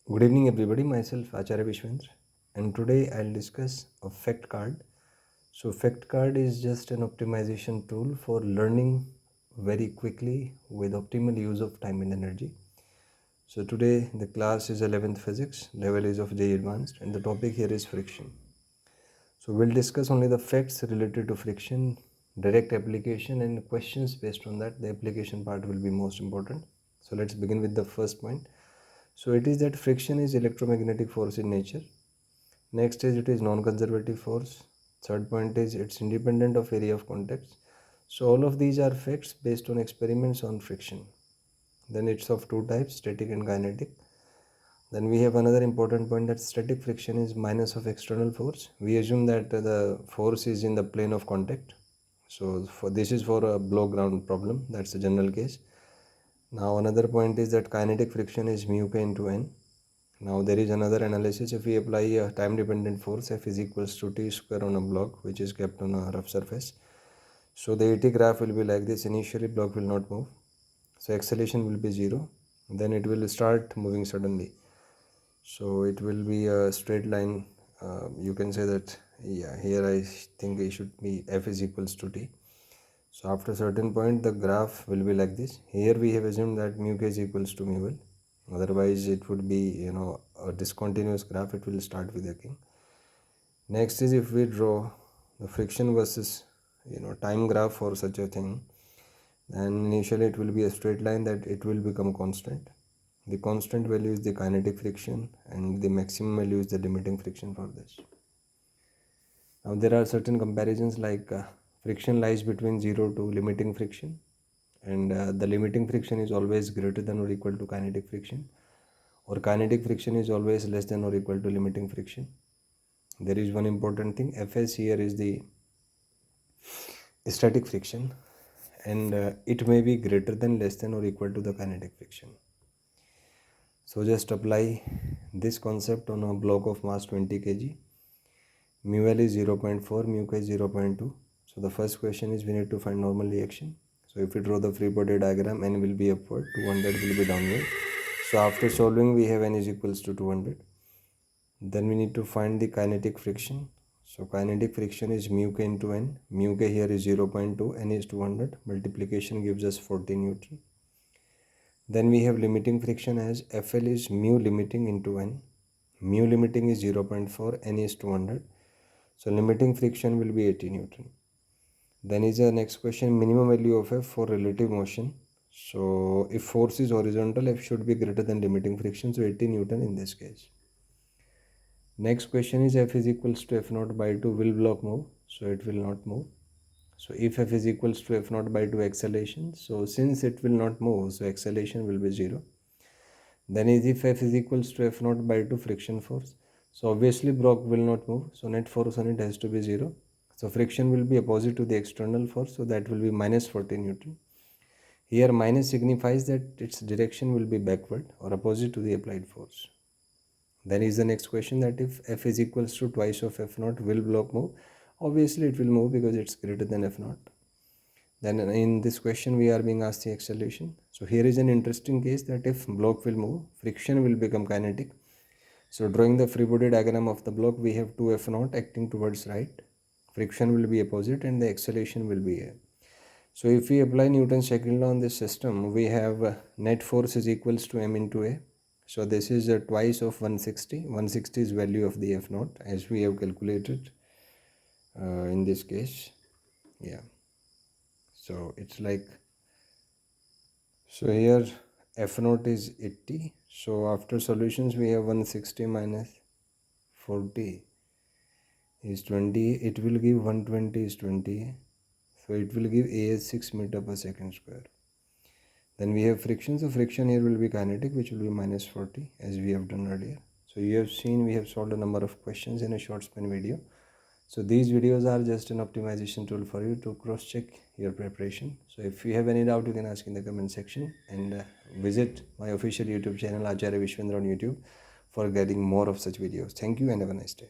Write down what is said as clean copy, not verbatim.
Good evening everybody, myself Acharya Vishvendra, and today I'll discuss a fact card. So fact card is just an optimization tool for learning very quickly with optimal use of time and energy. So today the class is 11th physics, level is of JEE advanced, and the topic here is friction. So we'll discuss only the facts related to friction, direct application, and questions based on that. The application part will be most important. So let's begin with the first point. So it is that friction is electromagnetic force in nature. Next is it is non-conservative force. Third point is it's independent of area of contact. So all of these are facts based on experiments on friction. Then it's of two types, static and kinetic. Then we have another important point that static friction is minus of external force. We assume that the force is in the plane of contact. So for this is for a below ground problem. That's the general case. Now another point is that kinetic friction is mu k into n. Now there is another analysis. If we apply a time dependent force, F is equals to t square on a block which is kept on a rough surface. So the AT graph will be like this. Initially block will not move. So acceleration will be 0. Then it will start moving suddenly. So it will be a straight line. You can say that, yeah, here I think it should be F is equals to t. So after a certain point the graph will be like this. Here we have assumed that mu k is equals to mu l. Otherwise it would be a discontinuous graph. It will start with a king. Next is if we draw the friction versus time graph for such a thing, then initially it will be a straight line that it will become constant. The constant value is the kinetic friction and the maximum value is the limiting friction for this. Now there are certain comparisons like friction lies between 0 to limiting friction, and the limiting friction is always greater than or equal to kinetic friction, or kinetic friction is always less than or equal to limiting friction. There is one important thing. Fs here is the static friction, and it may be greater than, less than, or equal to the kinetic friction. So just apply this concept on a block of mass 20 kg. Mu L is 0.4, mu K is 0.2. So the first question is we need to find normal reaction. So if we draw the free body diagram, n will be upward, 200 will be downward. So after solving we have n is equals to 200. Then we need to find the kinetic friction. So kinetic friction is mu k into n. Mu k here is 0.2, n is 200. Multiplication gives us 40 Newton. Then we have limiting friction as Fl is mu limiting into n. Mu limiting is 0.4, n is 200. So limiting friction will be 80 Newton. Then is the next question, minimum value of F for relative motion. So if force is horizontal, F should be greater than limiting friction. So 80 Newton in this case. Next question is F is equals to F naught by 2, will block move? So it will not move. So if F is equals to F naught by 2 acceleration, so since it will not move, so acceleration will be 0. Then is if F is equals to F naught by 2 friction force, so obviously block will not move, so net force on it has to be 0. So friction will be opposite to the external force, so that will be minus 40 Newton. Here minus signifies that its direction will be backward or opposite to the applied force. Then is the next question that if F is equals to twice of F naught, will block move? Obviously it will move because it's greater than F naught. Then in this question we are being asked the acceleration. So here is an interesting case that if block will move, friction will become kinetic. So drawing the free body diagram of the block, we have 2 F naught acting towards right. Friction will be opposite and the acceleration will be A. So if we apply Newton's second law on this system, we have net force is equals to m into A. So this is twice of 160. 160 is value of the F naught as we have calculated in this case. Yeah. So it's like, so here F naught is 80. So after solutions we have 160 minus 40 is 20. It will give 120 is 20. So it will give A as 6 meter per second square. Then we have friction. So friction here will be kinetic, which will be minus 40 as we have done earlier. So you have seen we have solved a number of questions in a short span video. So these videos are just an optimization tool for you to cross check your preparation. So if you have any doubt, you can ask in the comment section, and visit my official YouTube channel Acharya Vishvendra on YouTube for getting more of such videos. Thank you and have a nice day.